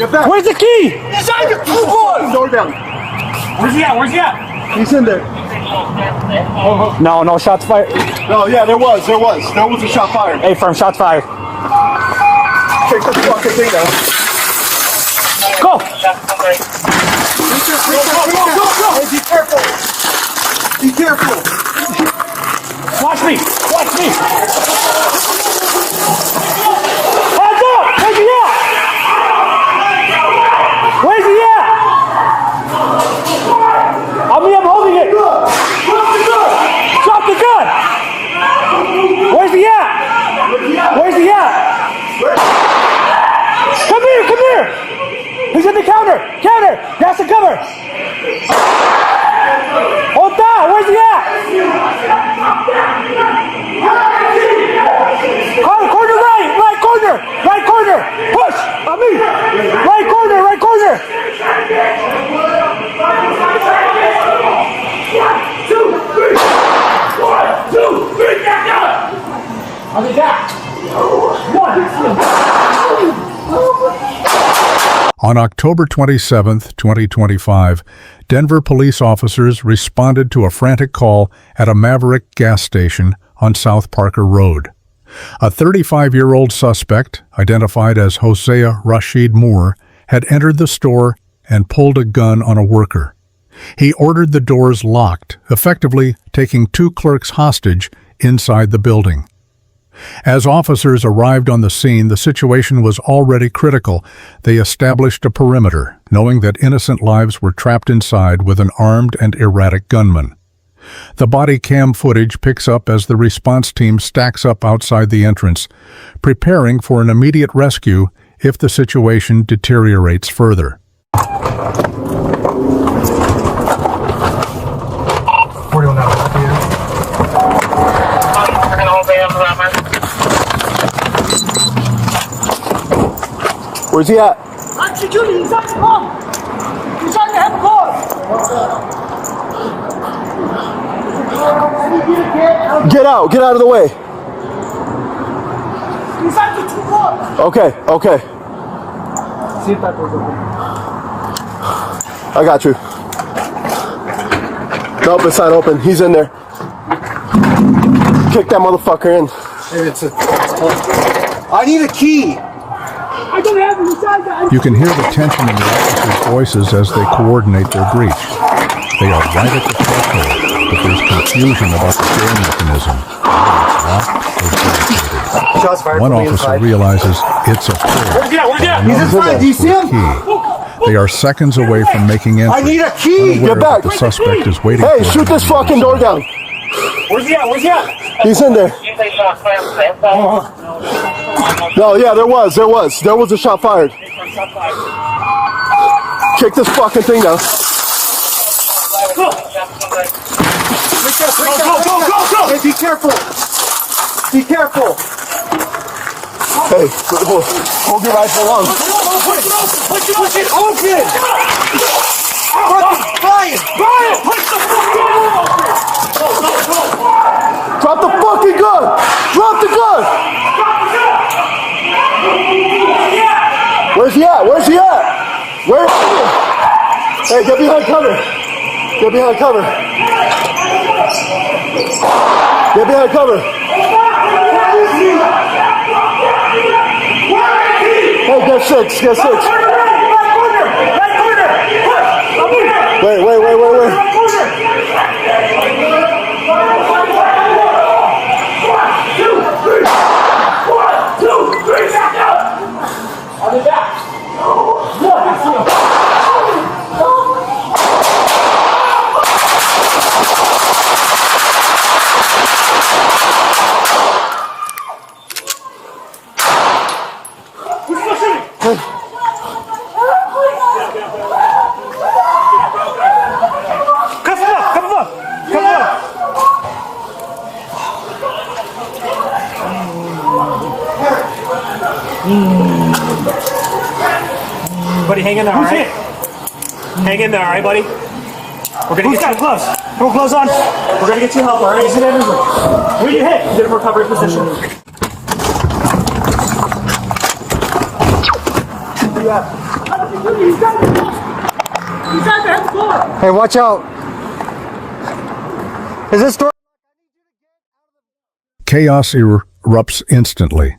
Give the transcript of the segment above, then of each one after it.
Get back. Where's the key? Inside the door down. Where's he at? Where's he at? He's in there. No, no shots fired. No, yeah, there was a shot fired. Hey, firm, shots fired. Take this fucking thing down. Go! Go. Hey, be careful. Be careful. Watch me! Watch me! Hands up! Where's he at? Where's he at? I'm holding it! Drop the gun! Where's he at? Where's he at? Come here! Come here! He's in the counter! Counter! That's the cover! Hold down! Where's he at? Corner right! Right corner! Right corner! Push! On me! Right corner! Right corner! 1, 2, 3! Back down! I'll be back! 1! On October 27, 2025, Denver police officers responded to a frantic call at a Maverik gas station on South Parker Road. A 35-year-old suspect, identified as Hosea Rasheed Moore, had entered the store and pulled a gun on a worker. He ordered the doors locked, effectively taking 2 clerks hostage inside the building. As officers arrived on the scene, the situation was already critical. They established a perimeter, knowing that innocent lives were trapped inside with an armed and erratic gunman. The Bodycam footage picks up as the response team stacks up outside the entrance, preparing for an immediate rescue if the situation deteriorates further. Where's he at? I'm shooting inside the car! Inside the head car! Get out of the way. Inside the 2 cars! Okay. See if that door's open. I got you. Nope, it's not open. He's in there. Kick that motherfucker in. I need a key. I don't have it inside the... You can hear the tension in the officers' voices as they coordinate their breach. They are right at the threshold, but there's confusion about the door mechanism. Shots fired. One officer realizes it's a pull. Where's he at? He's inside. Do you see him? They are seconds away from making entry. I need a key. Unaware Get back. that the suspect is waiting Hey, for shoot them. this fucking door down. Where's he at? He's in there. No, yeah, there was a shot fired. Kick this fucking thing down. Go! Hey, be careful. Be careful. Hey, hold your rifle on. Push it open! Brian! Push the fucking open! Drop the fucking gun! Drop the gun! Where's he at? Where is he? Hey, get behind cover. Get behind cover. Hey, get six. Right corner! Wait. On the back. Come on. Buddy, hang in there, all right? Hang in there, all right, buddy? We're gonna get you gloves. Put gloves on. We're gonna get you help, all right? He's in every room. Where you hit? He's in a recovery position. Yeah. Hey, watch out. Is this door? Chaos erupts instantly.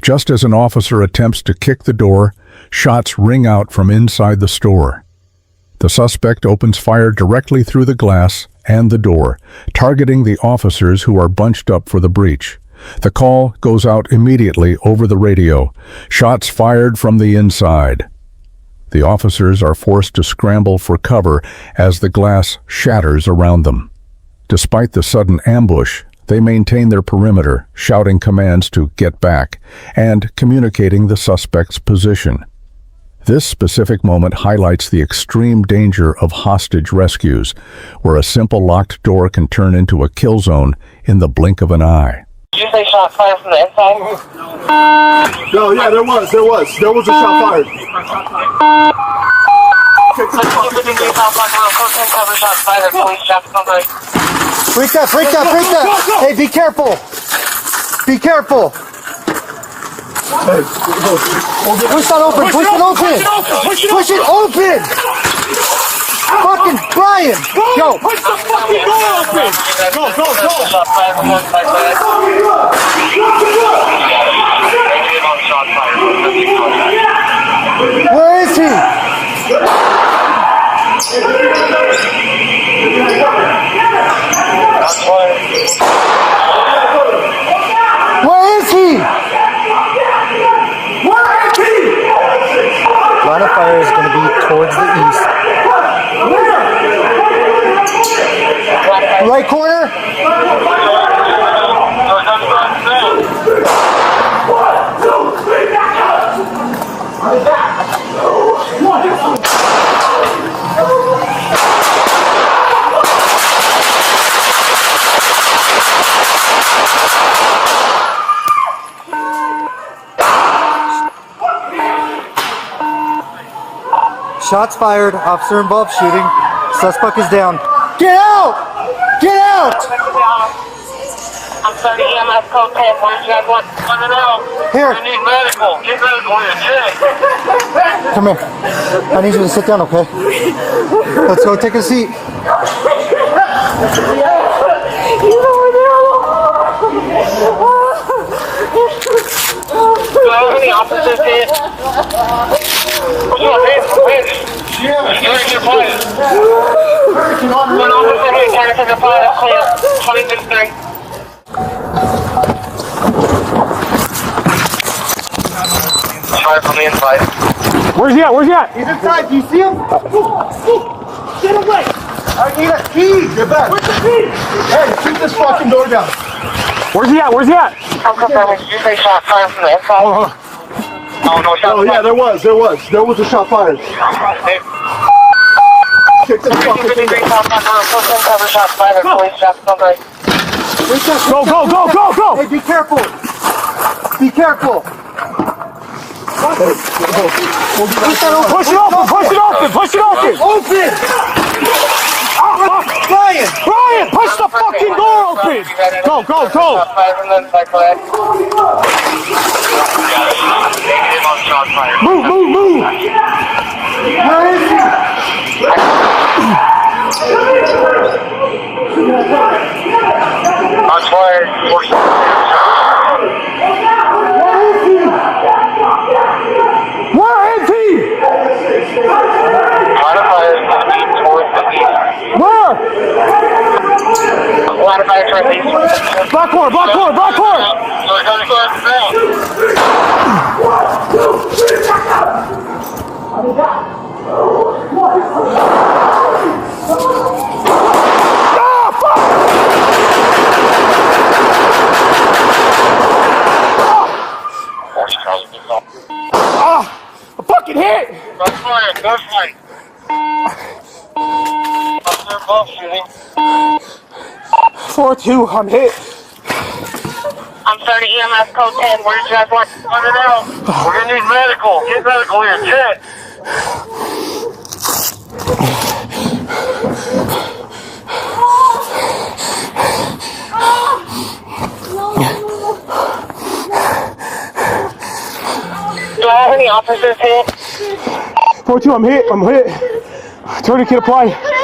Just as an officer attempts to kick the door, shots ring out from inside the store. The suspect opens fire directly through the glass and the door, targeting the officers who are bunched up for the breach. The call goes out immediately over the radio. Shots fired from the inside. The officers are forced to scramble for cover as the glass shatters around them. Despite the sudden ambush, they maintain their perimeter, shouting commands to get back and communicating the suspect's position. This specific moment highlights the extreme danger of hostage rescues, where a simple locked door can turn into a kill zone in the blink of an eye. Did you say shot fired from the inside? No, yeah, there was a shot fired. Break that. Hey, be careful. Be careful. Push that open. Push it open. Fucking Brian. Yo. Push the fucking door open. Go. Where is he? Where is he? Line of fire is going to be towards the east. Right corner? Shots fired. Officer involved shooting. Suspect is down. Get out! Get out! I'm sorry, EMS code 10. Where's you guys want to know? Here. I need medical. Get medical here. Check. Come here. I need you to sit down, okay? Let's go take a seat. Do I have any officers here? What's your name? You're your fire. One officer here, carry to the fire, clear. 26-3. Fire from the inside. Where's he at? He's inside. Do you see him? Get away. I need a key. Get back. Where's the key? Hey, keep this fucking door down. Where's he at? I'm confirming. Did you say shot fired from the inside? Oh, no shot. Oh yeah, there was a shot fired. Kick this fucking thing down. Cover shots fired. Police shots. Okay. Go. Hey, be careful. Be careful. Push it open. Open! Brian, push the fucking door open. Go. Shot fired from the inside. Move. Where is he? On fire. Where is he? Line of fire is going to be towards the east. Where? Line of fire towards the east. Black core. I'm fucking hit. Gunfight. Officer above shooting. 4-2, I'm hit. I'm sorry, EMS code 10. Where did you guys want to know? We're going to need medical. Get medical here. Check. Do I have any officers here? 4-2, I'm hit. Tourniquet applied.